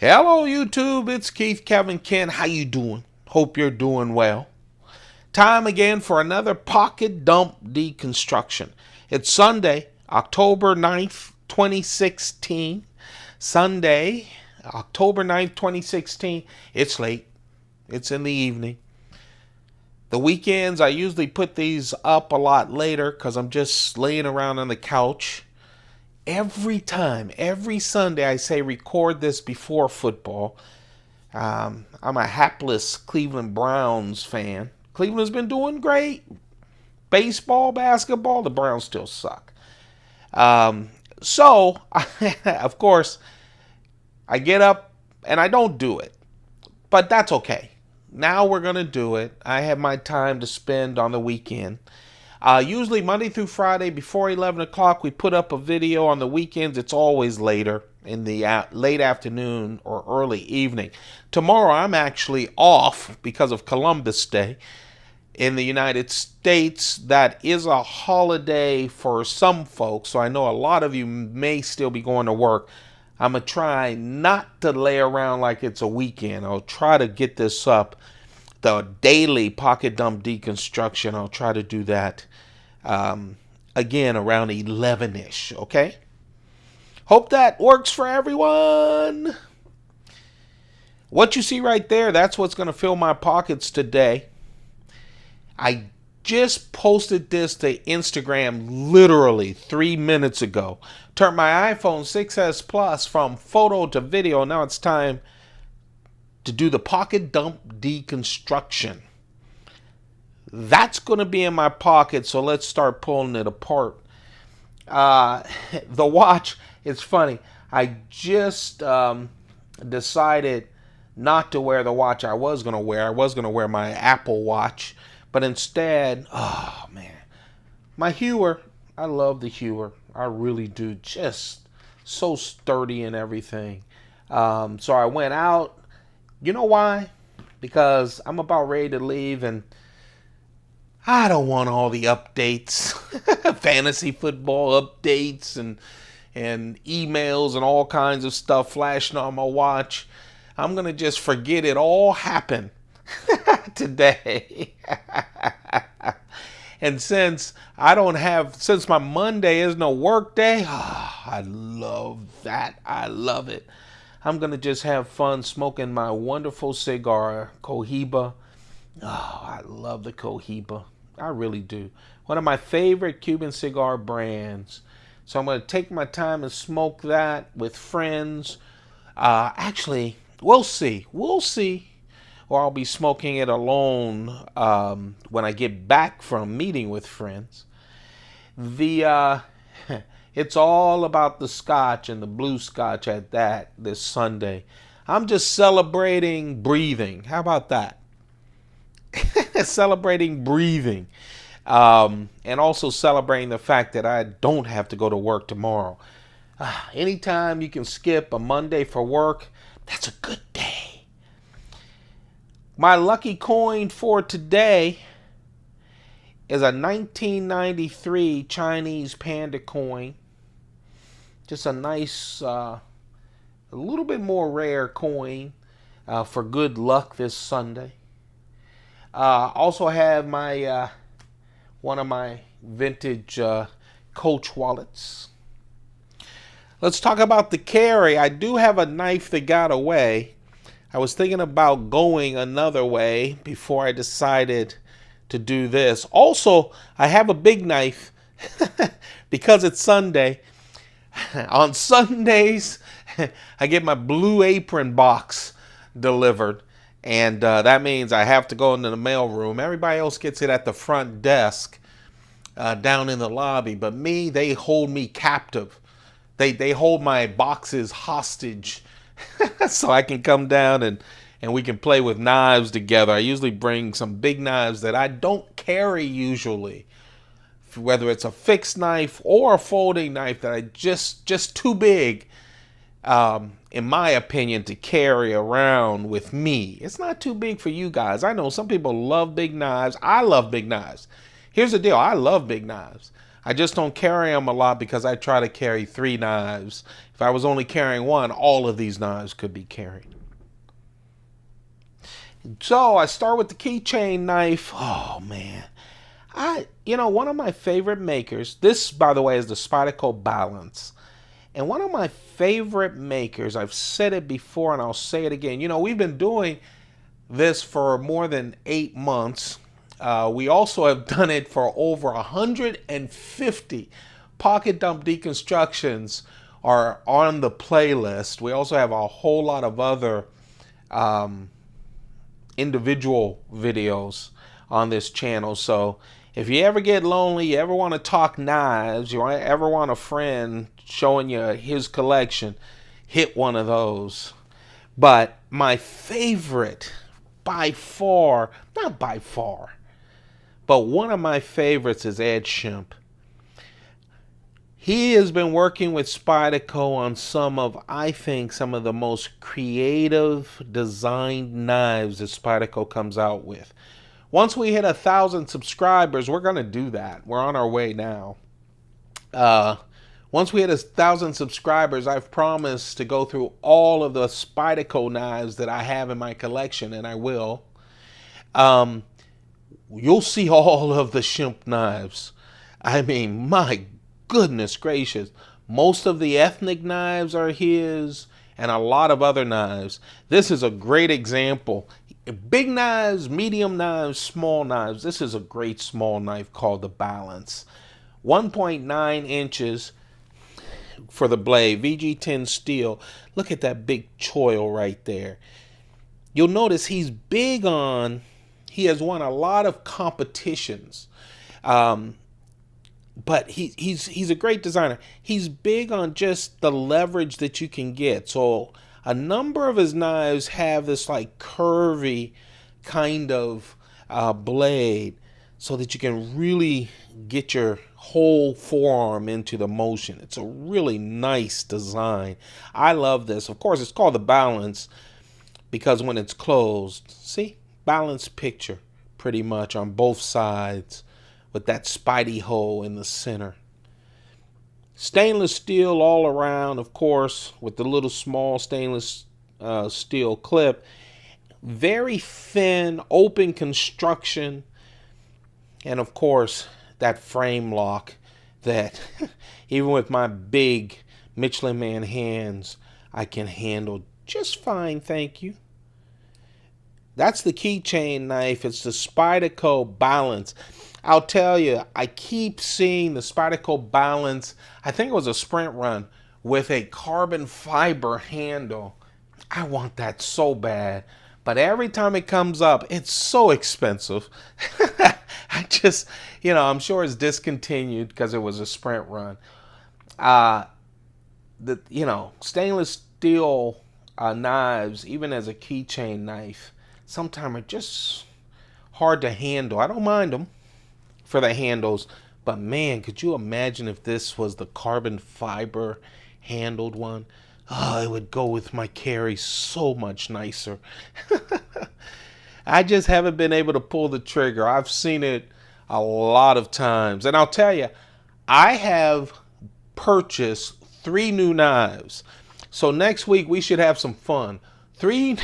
Hello YouTube, it's Keith Kevin Ken. How you doing? Hope you're doing well. Time again for another pocket dump deconstruction. It's Sunday, October 9th, 2016. Sunday, October 9th, 2016. It's late. It's in the evening. The weekends, I usually put these up a lot later because I'm just laying around on the couch. Every Sunday, I say record this before football. I'm a hapless Cleveland Browns fan. Cleveland's been doing great. Baseball, basketball, the Browns still suck. So, of course, I get up and I don't do it. But that's okay. Now we're going to do it. I have my time to spend on the weekend. Usually Monday through Friday before 11 o'clock, we put up a video. On the weekends, it's always later in the late afternoon or early evening. Tomorrow, I'm actually off because of Columbus Day. In the United States, that is a holiday for some folks, so I know a lot of you may still be going to work. I'm going to try not to lay around like it's a weekend. I'll try to get this up. The daily pocket dump deconstruction, I'll try to do that again around 11-ish, okay? Hope that works for everyone. What you see right there, that's what's going to fill my pockets today. I just posted this to Instagram literally 3 minutes ago. Turned my iPhone 6S Plus from photo to video. Now it's time to do the pocket dump deconstruction. That's going to be in my pocket, so let's start pulling it apart. The watch, it's funny. I just decided not to wear the watch I was going to wear. I was going to wear my Apple Watch, but instead, oh man, my Heuer. I love the Heuer. I really do. Just so sturdy and everything. So I went out. You know why? Because I'm about ready to leave and I don't want all the updates, fantasy football updates and emails and all kinds of stuff flashing on my watch. I'm going to just forget it all happened today. And since my Monday is no work day, I love that. I love it. I'm going to just have fun smoking my wonderful cigar, Cohiba. Oh, I love the Cohiba. I really do. One of my favorite Cuban cigar brands. So I'm going to take my time and smoke that with friends. Actually, we'll see. We'll see. Or I'll be smoking it alone when I get back from meeting with friends. It's all about the scotch and the blue scotch at that this Sunday. I'm just celebrating breathing. How about that? Celebrating breathing. And also celebrating the fact that I don't have to go to work tomorrow. Anytime you can skip a Monday for work, that's a good day. My lucky coin for today is a 1993 Chinese panda coin. Just a nice, a little bit more rare coin for good luck this Sunday. Also have my one of my vintage Coach wallets. Let's talk about the carry. I do have a knife that got away. I was thinking about going another way before I decided to do this. Also, I have a big knife because it's Sunday. On Sundays, I get my Blue Apron box delivered. And that means I have to go into the mail room. Everybody else gets it at the front desk down in the lobby. But me, they hold me captive. They hold my boxes hostage so I can come down and we can play with knives together. I usually bring some big knives that I don't carry usually. Whether it's a fixed knife or a folding knife that I just too big, in my opinion, to carry around with me. It's not too big for you guys. I know some people love big knives. I love big knives. Here's the deal. I love big knives. I just don't carry them a lot because I try to carry 3 knives. If I was only carrying one, all of these knives could be carried. So I start with the keychain knife. Oh man. One of my favorite makers, this by the way is the Spyderco Balance. And one of my favorite makers, I've said it before and I'll say it again. We've been doing this for more than 8 months. We also have done it for over 150 pocket dump deconstructions are on the playlist. We also have a whole lot of other individual videos on this channel. So if you ever get lonely, you ever want to talk knives, you ever want a friend showing you his collection, hit one of those. But my favorite, by far, not by far, but one of my favorites is Ed Shimp. He has been working with Spyderco on I think, some of the most creative designed knives that Spyderco comes out with. Once we hit 1,000 subscribers, we're going to do that. We're on our way now. Once we hit 1,000 subscribers, I've promised to go through all of the Spyderco knives that I have in my collection, and I will. You'll see all of the Shimp knives. I mean, my goodness gracious. Most of the ethnic knives are his, and a lot of other knives. This is a great example. Big knives, medium knives, small knives. This is a great small knife called the Balance. 1.9 inches for the blade, VG10 steel. Look at that big choil right there. You'll notice he has won a lot of competitions. But he's a great designer. He's big on just the leverage that you can get. So a number of his knives have this like curvy kind of blade so that you can really get your whole forearm into the motion. It's a really nice design. I love this. Of course, it's called the Balance because when it's closed, see, balanced picture pretty much on both sides with that Spidey hole in the center. Stainless steel all around, of course, with the little small stainless steel clip. Very thin, open construction. And of course, that frame lock that even with my big Michelin Man hands, I can handle just fine, thank you. That's the keychain knife. It's the Spyderco Balance. I'll tell you, I keep seeing the Spyderco Balance. I think it was a sprint run with a carbon fiber handle. I want that so bad. But every time it comes up, it's so expensive. I'm sure it's discontinued because it was a sprint run. Stainless steel knives, even as a keychain knife, sometimes are just hard to handle. I don't mind them for the handles, but man, could you imagine if this was the carbon fiber handled one? Oh, it would go with my carry so much nicer. I just haven't been able to pull the trigger. I've seen it a lot of times, and I'll tell you, I have purchased 3 new knives. So next week we should have some fun. 3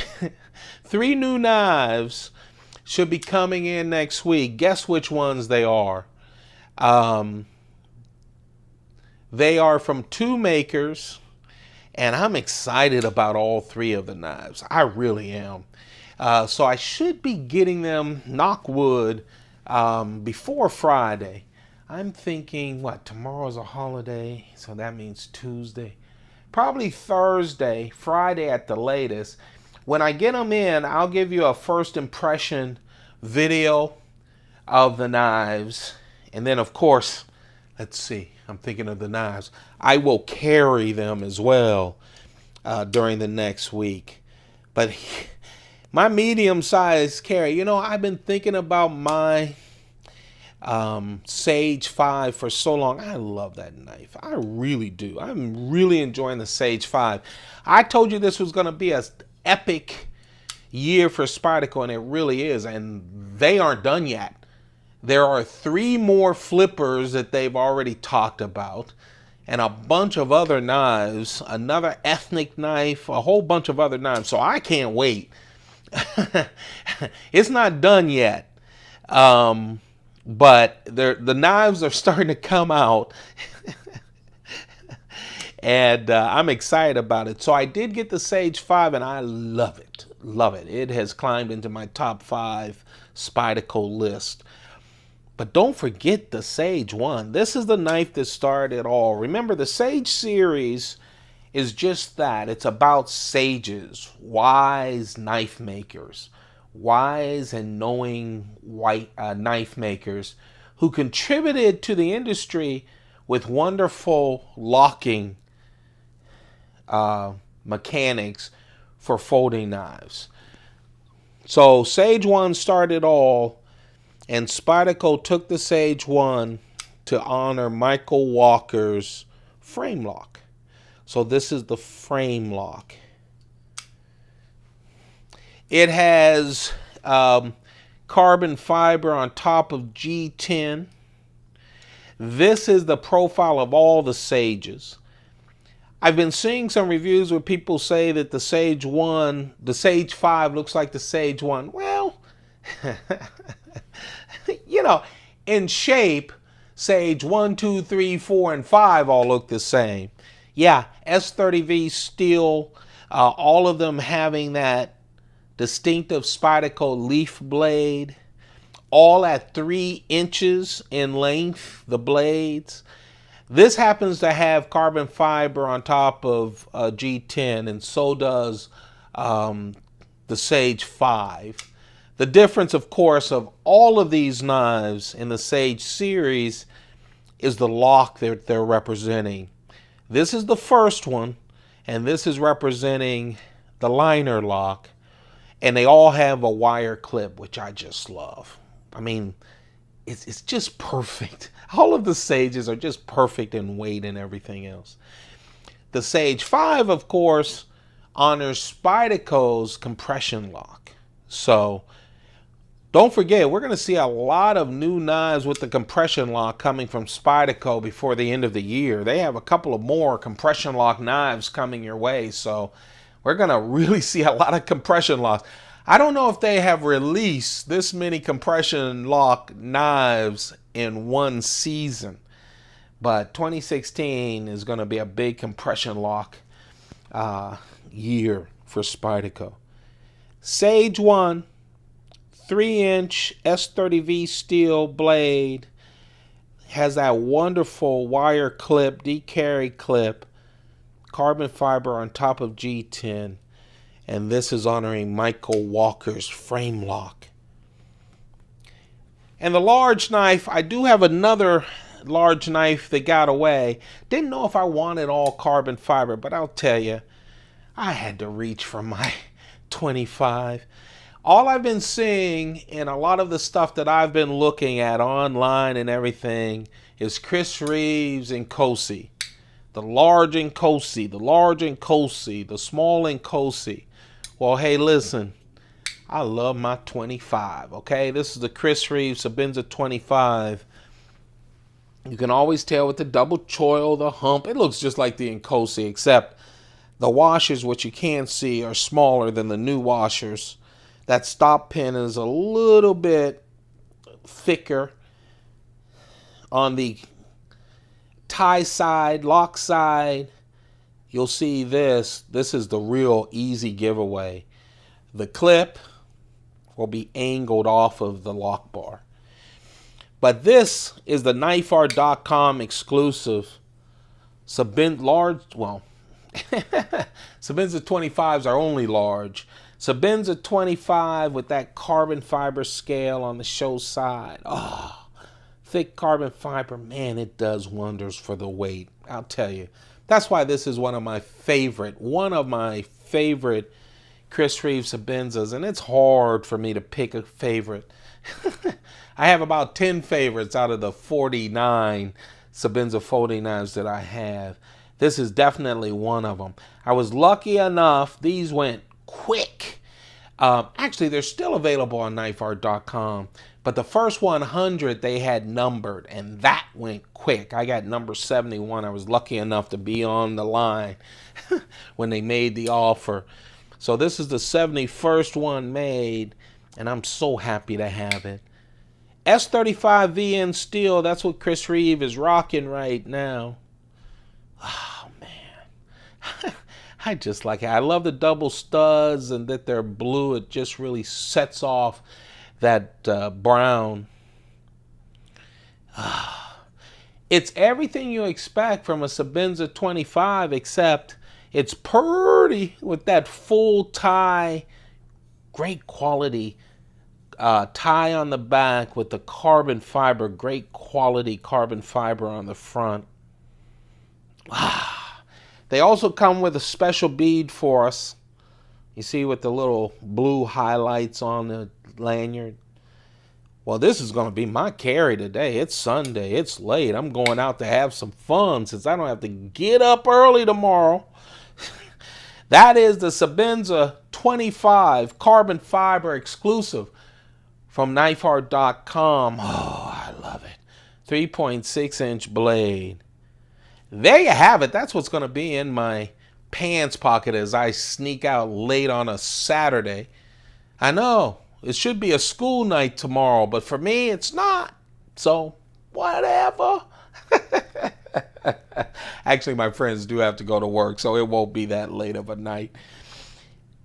new knives should be coming in next week. Guess which ones they are. They are from 2 makers, and I'm excited about all 3 of the knives. I really am. So I should be getting them, knock wood, before Friday. I'm thinking, tomorrow's a holiday, so that means Tuesday. Probably Thursday, Friday at the latest. When I get them in, I'll give you a first impression video of the knives. And then, of course, let's see, I'm thinking of the knives. I will carry them as well during the next week. But my medium-sized carry, I've been thinking about my Sage 5 for so long. I love that knife. I really do. I'm really enjoying the Sage 5. I told you this was going to be an epic year for Spyderco, and it really is. And they aren't done yet. There are 3 more flippers that they've already talked about, and a bunch of other knives, another ethnic knife, a whole bunch of other knives. So I can't wait. It's not done yet. But the knives are starting to come out. And I'm excited about it. So I did get the Sage 5, and I love it. Love it. It has climbed into my top 5 Spyderco list. But don't forget the Sage 1. This is the knife that started it all. Remember, the Sage series is just that. It's about sages, wise knife makers, wise and knowing knife makers who contributed to the industry with wonderful locking mechanics for folding knives. So Sage 1 started all, and Spyderco took the Sage 1 to honor Michael Walker's frame lock. So this is the frame lock. It has carbon fiber on top of G10. This is the profile of all the Sages. I've been seeing some reviews where people say that the Sage 1, the Sage 5 looks like the Sage 1. Well, you know, in shape, Sage 1, 2, 3, 4, and 5 all look the same. Yeah, S30V steel, all of them having that distinctive Spyderco leaf blade, all at 3 inches in length, the blades. This happens to have carbon fiber on top of G10, and so does the Sage 5. The difference, of course, of all of these knives in the Sage series is the lock that they're representing. This is the first one, and this is representing the liner lock, and they all have a wire clip, which I just love. I mean, it's just perfect. All of the Sages are just perfect in weight and everything else. The Sage 5, of course, honors Spyderco's compression lock. So don't forget, we're going to see a lot of new knives with the compression lock coming from Spyderco before the end of the year. They have a couple of more compression lock knives coming your way, so we're going to really see a lot of compression locks. I don't know if they have released this many compression lock knives in one season, but 2016 is going to be a big compression lock year for Spyderco. Sage 1, 3-inch S30V steel blade, has that wonderful wire clip, D-carry clip, carbon fiber on top of G10. And this is honoring Michael Walker's frame lock. And the large knife, I do have another large knife that got away. Didn't know if I wanted all carbon fiber, but I'll tell you, I had to reach for my 25. All I've been seeing in a lot of the stuff that I've been looking at online and everything is Chris Reeves and Cosi. The large and Cosi, the large and Cosi, the small and Cosi. Well, hey, listen, I love my 25, okay? This is the Chris Reeves Sebenza 25. You can always tell with the double choil, the hump. It looks just like the Nkosi, except the washers, which you can see, are smaller than the new washers. That stop pin is a little bit thicker on the tie side, lock side. You'll see this. This is the real easy giveaway. The clip will be angled off of the lock bar. But this is the knifeart.com exclusive Sebenza large, well, Sebenza 25s are only large. Sebenza 25 with that carbon fiber scale on the show side. Oh, thick carbon fiber, man, it does wonders for the weight. I'll tell you. That's why this is one of my favorite Chris Reeves Sebenzas, and it's hard for me to pick a favorite. I have about 10 favorites out of the 49 Sebenza 49s that I have. This is definitely one of them. I was lucky enough, these went quick. Actually, they're still available on knifeart.com, But the first 100 they had numbered, and that went quick. I got number 71. I was lucky enough to be on the line when they made the offer. So this is the 71st one made, and I'm so happy to have it. S35VN steel, that's what Chris Reeve is rocking right now. Oh, man. I just like it. I love the double studs and that they're blue. It just really sets off that brown. It's everything you expect from a Sebenza 25, except it's pretty with that full tie, great quality tie on the back with the carbon fiber, great quality carbon fiber on the front. They also come with a special bead for us. You see with the little blue highlights on the lanyard. Well, this is going to be my carry today. It's Sunday. It's late. I'm going out to have some fun since I don't have to get up early tomorrow. That is the Sebenza 25 carbon fiber exclusive from knifeart.com. Oh, I love it. 3.6-inch blade. There you have it. That's what's going to be in my pants pocket as I sneak out late on a Saturday. I know it should be a school night tomorrow, but for me it's not. So whatever. Actually, my friends do have to go to work, so it won't be that late of a night.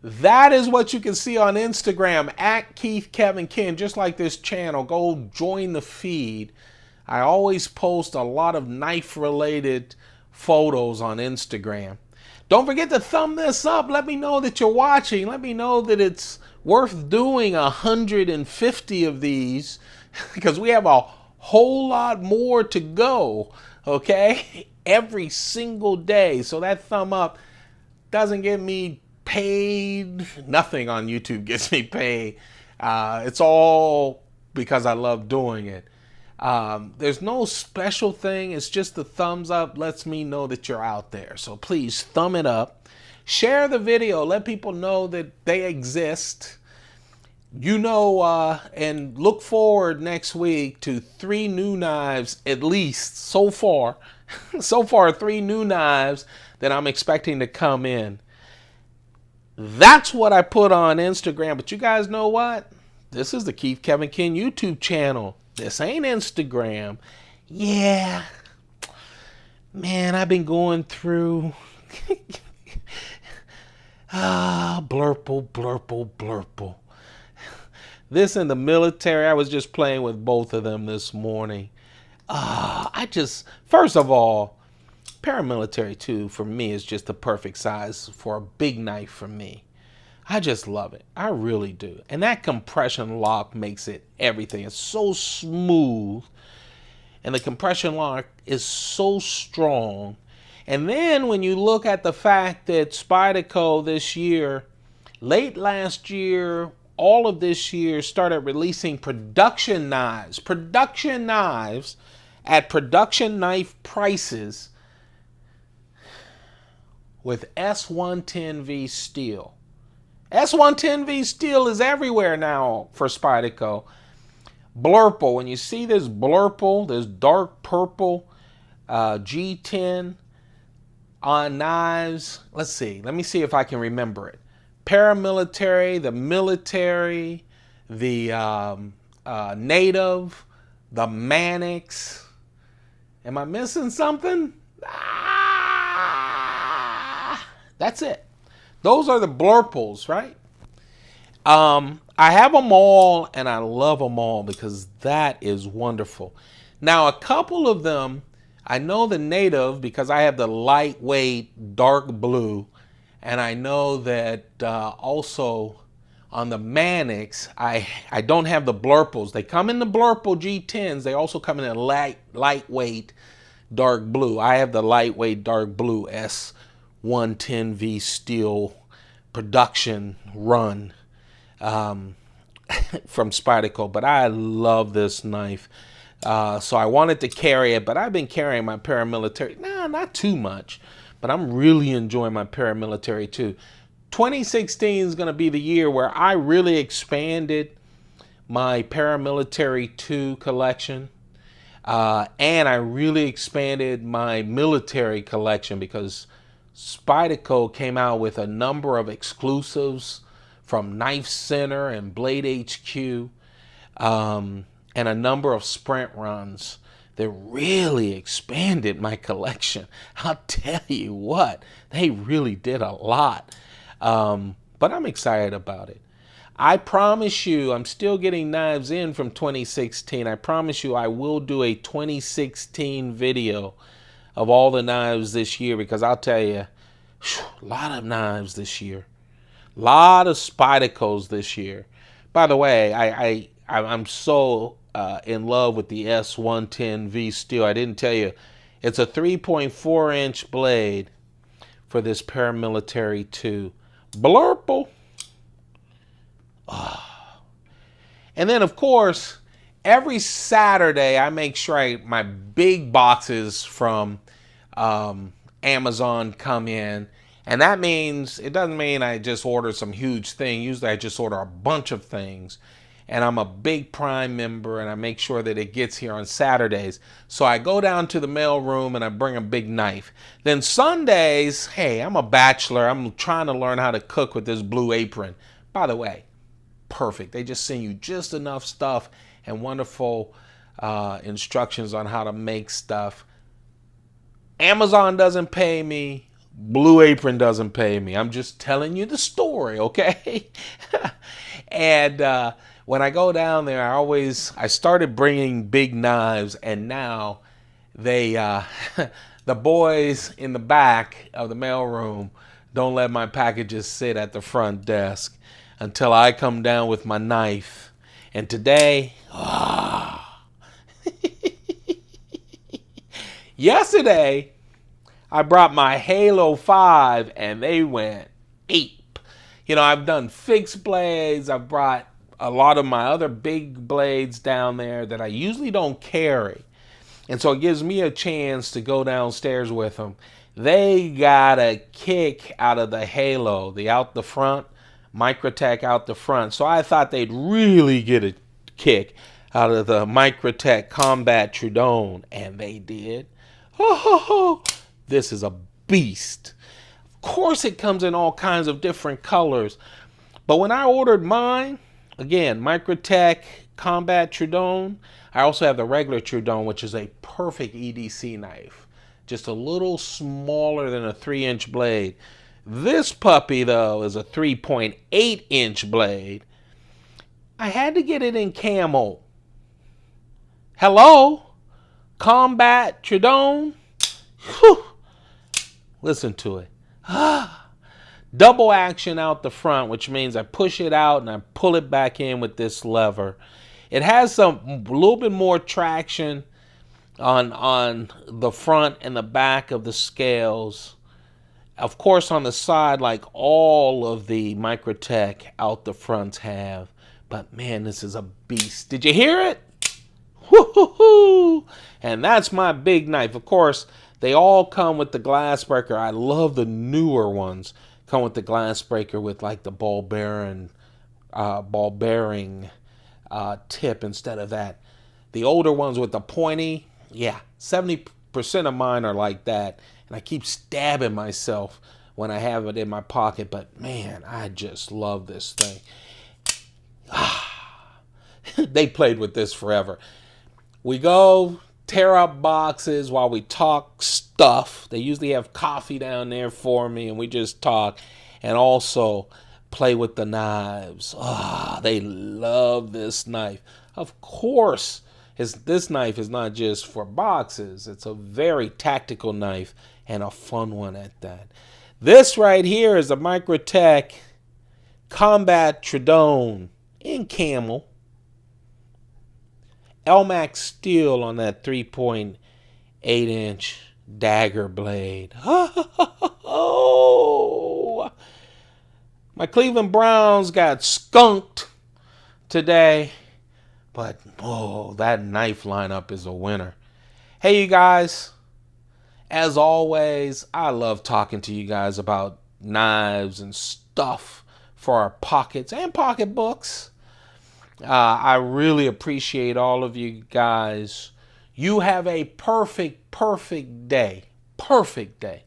That is what you can see on Instagram at Keith Kevin Ken, just like this channel. Go join the feed. I always post a lot of knife-related photos on Instagram. Don't forget to thumb this up. Let me know that you're watching. Let me know that it's worth doing 150 of these because we have a whole lot more to go, okay? Every single day. So that thumb up doesn't get me paid. Nothing on YouTube gets me paid. It's all because I love doing it. There's no special thing. It's just the thumbs up lets me know that you're out there. So please thumb it up. Share the video. Let people know that they exist. You know, and look forward next week to 3 new knives, at least so far. So far, 3 new knives that I'm expecting to come in. That's what I put on Instagram. But you guys know what? This is the Keith Kevin Ken YouTube channel. This ain't Instagram. Yeah. Man, I've been going through blurple, blurple, blurple. This and the military, I was just playing with both of them this morning. First of all, paramilitary 2 for me is just the perfect size for a big knife for me. I just love it. I really do. And that compression lock makes it everything. It's so smooth. And the compression lock is so strong. And then when you look at the fact that Spyderco this year, late last year, all of this year, started releasing production knives at production knife prices with S110V steel. S110V steel is everywhere now for Spyderco. Blurple, when you see this blurple, this dark purple G10 on knives, let's see. Let me see if I can remember it. Paramilitary, the military, the native, the Mannix. Am I missing something? That's it. Those are the blurples, right? I have them all, and I love them all because that is wonderful. Now, a couple of them, I know the native because I have the lightweight dark blue, and I know that also on the Mannix, I don't have the blurples. They come in the blurple G10s. They also come in a lightweight dark blue. I have the lightweight dark blue S110V steel production run from Spyderco, but I love this knife. So I wanted to carry it, but I've been carrying my paramilitary. Nah, not too much, but I'm really enjoying my paramilitary too. 2016 is going to be the year where I really expanded my Paramilitary 2 collection. And I really expanded my military collection because Spyderco came out with a number of exclusives from Knife Center and Blade HQ, and a number of sprint runs that really expanded my collection. I'll tell you what, they really did a lot. But I'm excited about it. I promise you, I'm still getting knives in from 2016. I promise you I will do a 2016 video of all the knives this year, because I'll tell you, a lot of knives this year. A lot of Spydercos this year. By the way, I'm so in love with the S110V steel. I didn't tell you, it's a 3.4 inch blade for this Paramilitary 2. Blurple. And then, of course, every Saturday I make sure my big boxes from Amazon come in. And that means, it doesn't mean I just order some huge thing. Usually I just order a bunch of things. And I'm a big Prime member, and I make sure that it gets here on Saturdays. So I go down to the mail room and I bring a big knife. Then Sundays, hey, I'm a bachelor. I'm trying to learn how to cook with this Blue Apron. By the way, perfect. They just send you just enough stuff and wonderful instructions on how to make stuff. Amazon doesn't pay me. Blue Apron doesn't pay me. I'm just telling you the story, okay? And when I go down there, I started bringing big knives, and now they, the boys in the back of the mailroom don't let my packages sit at the front desk until I come down with my knife. And today, yesterday, I brought my Halo 5 and they went ape. You know, I've done fixed blades. I've brought a lot of my other big blades down there that I usually don't carry. And so it gives me a chance to go downstairs with them. They got a kick out of the Halo, the out the front, Microtech out the front. So I thought they'd really get a kick out of the Microtech Combat Troodon, and they did. This is a beast. Of course it comes in all kinds of different colors. But when I ordered mine, again, Microtech Combat Troodon, I also have the regular Troodon, which is a perfect EDC knife. Just a little smaller than a 3-inch blade. This puppy, though, is a 3.8-inch blade. I had to get it in camo. Hello? Combat Troodon? Whew. Listen to it. Double action out the front, which means I push it out and I pull it back in with this lever. It has a little bit more traction on the front and the back of the scales. Of course, on the side, like all of the Microtech out the fronts have. But man, this is a beast. Did you hear it? Woo-hoo-hoo! And that's my big knife. Of course, they all come with the glass breaker. I love the newer ones. Come with the glass breaker with like the ball bearing tip instead of that. The older ones with the pointy, yeah, 70% of mine are like that. And I keep stabbing myself when I have it in my pocket. But man, I just love this thing. They played with this forever. We go tear up boxes while we talk stuff. They usually have coffee down there for me, and we just talk. And also play with the knives. They love this knife. Of course, this knife is not just for boxes. It's a very tactical knife and a fun one at that. This right here is a Microtech Combat Troodon in camel. Elmax steel on that 3.8-inch dagger blade. Oh, my Cleveland Browns got skunked today. But, oh, that knife lineup is a winner. Hey, you guys. As always, I love talking to you guys about knives and stuff for our pockets and pocketbooks. I really appreciate all of you guys. You have a perfect day. Perfect day.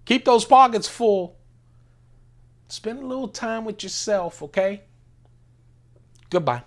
Keep those pockets full. Spend a little time with yourself, okay? Goodbye.